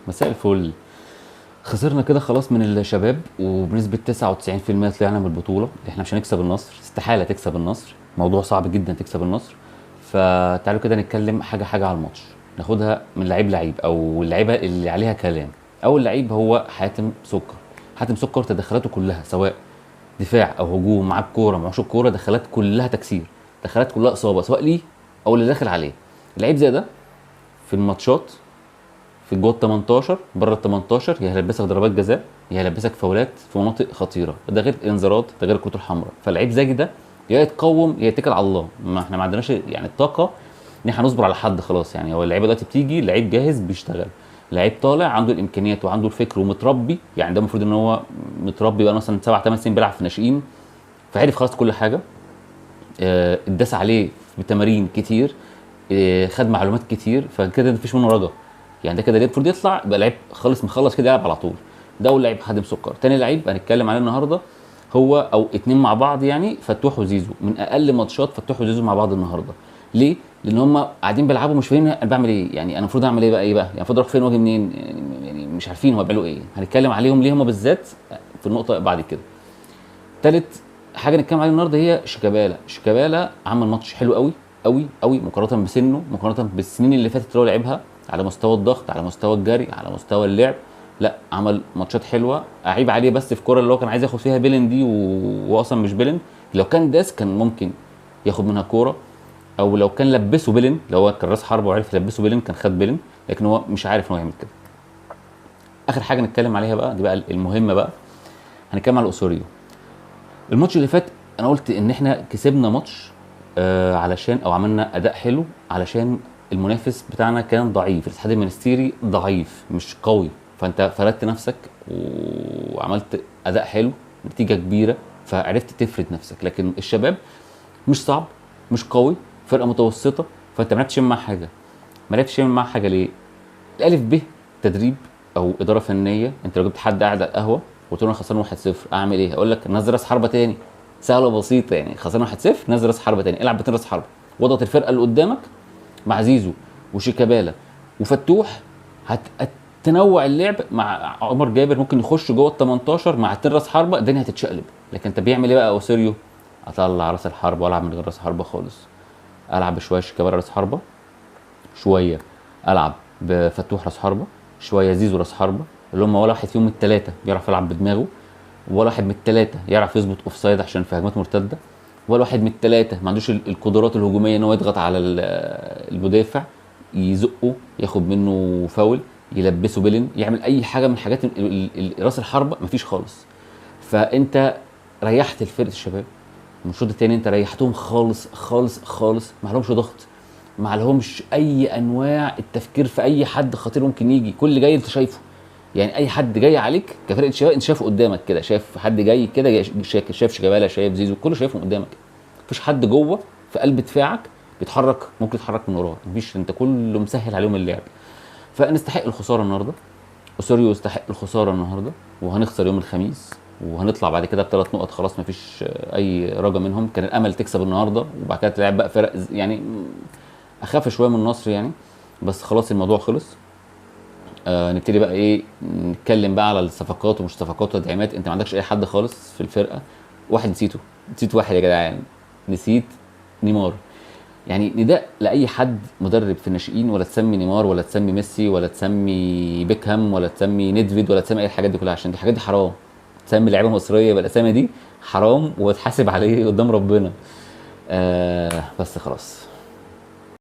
مساء الفل. خسرنا كده خلاص من الشباب وبنسبة 99% طلعنا من البطولة. احنا مش هنكسب النصر، استحالة تكسب النصر، موضوع صعب جدا تكسب النصر. فتعالوا كده نتكلم حاجة حاجة على الماتش، ناخدها من لعيب لعيب او اللعيبة اللي عليها كلام. اول لعيب هو حاتم سكر. حاتم سكر تدخلاته كلها سواء دفاع او هجوم، معاه الكورة معهوش الكورة، دخلات كلها تكسير، دخلات كلها اصابة سواء ليه او اللي داخل عليه. لعيب زي ده في الماتشات، في جوه ال 18 بره ال 18 يا هيلبسك ضربات جزاء يا هيلبسك فاولات في مناطق خطيره، ده غير الانذارات، ده غير الكروت الحمراء. فاللعيب زي ده يا يتقوم يا يتكل على الله. ما احنا ما عندناش يعني الطاقه ان احنا نصبر على حد خلاص. يعني هو اللعيبه دلوقتي بتيجي لعيب جاهز بيشتغل، لعيب طالع عنده الامكانيات وعنده الفكر ومتربي. يعني ده المفروض ان هو متربي بقى مثلا 7 8 سنين بيلعب في ناشئين، فعرف خلاص كل حاجه. اتداس عليه بتمارين كتير، خد معلومات كتير، فكده مفيش منه رجا. يعني ده كده المفروض يطلع يبقى لعيب خالص مخلص كده يلعب على طول. ده اول لعيب حاتم سكر. تاني لعيب هنتكلم عليه النهارده هو او اتنين مع بعض، يعني فتوح وزيزو. من اقل ماتشات فتوح وزيزو مع بعض النهارده. ليه؟ لان هم قاعدين بيلعبوا مش فاهمين انا بعمل ايه. يعني انا المفروض اعمل ايه بقى؟ ايه بقى؟ يعني المفروض اروح فين واجي منين؟ يعني مش عارفين هم بيعملوا ايه. هنتكلم عليهم ليه هم بالذات في النقطه بعد كده. تالت حاجه نتكلم عليها النهارده هي شيكابالا. شيكابالا عمل ماتش حلو قوي قوي قوي مقارنه بسنه، مقارنه بالسنين اللي فاتت اللي هو لعبها، على مستوى الضغط، على مستوى الجري، على مستوى اللعب. لا عمل ماتشات حلوه. اعيب عليه بس في الكوره اللي هو كان عايز ياخد فيها بيلن دي وهو اصلا مش بيلن. لو كان داس كان ممكن ياخد منها كوره، او لو كان لبسه بيلن، لو هو كان راس حربه وعرف يلبسه بيلن كان خد بيلن، لكن هو مش عارف ان هو يعمل كده. اخر حاجه نتكلم عليها بقى، دي بقى المهمه بقى، هنتكلم على اسوريو. الماتش اللي فات انا قلت ان احنا كسبنا ماتش علشان او عملنا اداء حلو علشان المنافس بتاعنا كان ضعيف، الاتحاد المنستيري ضعيف مش قوي، فانت فردت نفسك وعملت اداء حلو، نتيجه كبيره، فعرفت تفرد نفسك. لكن الشباب مش صعب، مش قوي، فرقه متوسطه، فانت ما عرفتش تعمل معاها حاجه. ما عرفتش تعمل معاها حاجه ليه؟ الالف ب تدريب او اداره فنيه. انت لو جبت حد قاعد على القهوه وقلت له انا خسران 1-0 اعمل ايه؟ اقول لك نزل راس حربه تاني. سهله وبسيطه، يعني خسران 1-0 نزل راس حربه تاني، العب باتنين راس حربه، واضغط الفرقه اللي قدامك مع زيزو وشيكابالا وفتوح. هتنوع اللعب مع عمر جابر، ممكن يخش جوه ال 18 مع اتنين راس حربه، الدنيا هتتشقلب. لكن انت بيعمل ايه بقى اوسيريو؟ اطلع راس الحربه والعب من غير راس حربه خالص، العب بشويه شيكابالا راس حربه، شويه العب بفتوح راس حربه، شويه زيزو راس حربه، اللي هم ولا واحد فيهم الثلاثه بيعرف يلعب بدماغه، ولا واحد من الثلاثه يعرف يظبط اوف سايد عشان في هجمات مرتده، ولا واحد من الثلاثه ما عندوش القدرات الهجوميه ان هو يضغط على المدافع، يزقه، ياخد منه فاول، يلبسه بيلن، يعمل اي حاجه من حاجات راس الحربه مفيش خالص. فانت ريحت الفرقه الشباب. من الشوط الثاني انت ريحتهم خالص خالص خالص، ما لهمش ضغط، ما لهمش اي انواع التفكير في اي حد خطير ممكن يجي. كل جاي انت شايفه، يعني اي حد جاي عليك كفرقه شباب انت شايفه قدامك كده، شايف حد جاي كده، شايف شيكابالا، شايف زيزو، كله شايفهم قدامك. مفيش حد جوه في قلب دفاعك بيتحرك، ممكن يتحرك من وراه، مفيش، انت كله مسهل عليهم اللعب. فنستحق الخساره النهارده، اسوريو يستحق الخساره النهارده، وهنخسر يوم الخميس وهنطلع بعد كده ب3 نقط خلاص، مفيش اي رجا منهم. كان الامل تكسب النهارده وبعد كده تلعب بقى فرق يعني اخاف شويه من النصر يعني، بس خلاص الموضوع خلص. نبتدي بقى ايه، نتكلم بقى على الصفقات ومش صفقات وتدعيمات. انت ما عندكش اي حد خالص في الفرقه. واحد نسيته، نسيت واحد يا جدعان، نسيت نيمار. يعني نداء لاي حد مدرب في الناشئين، ولا تسمي نيمار ولا تسمي ميسي ولا تسمي بيكهام ولا تسمي نيدفيد ولا تسمي اي الحاجات دي كلها، عشان دي الحاجات دي حرام. تسمي لعيبه مصريه بالاسامي دي حرام وتحاسب عليه قدام ربنا. بس خلاص.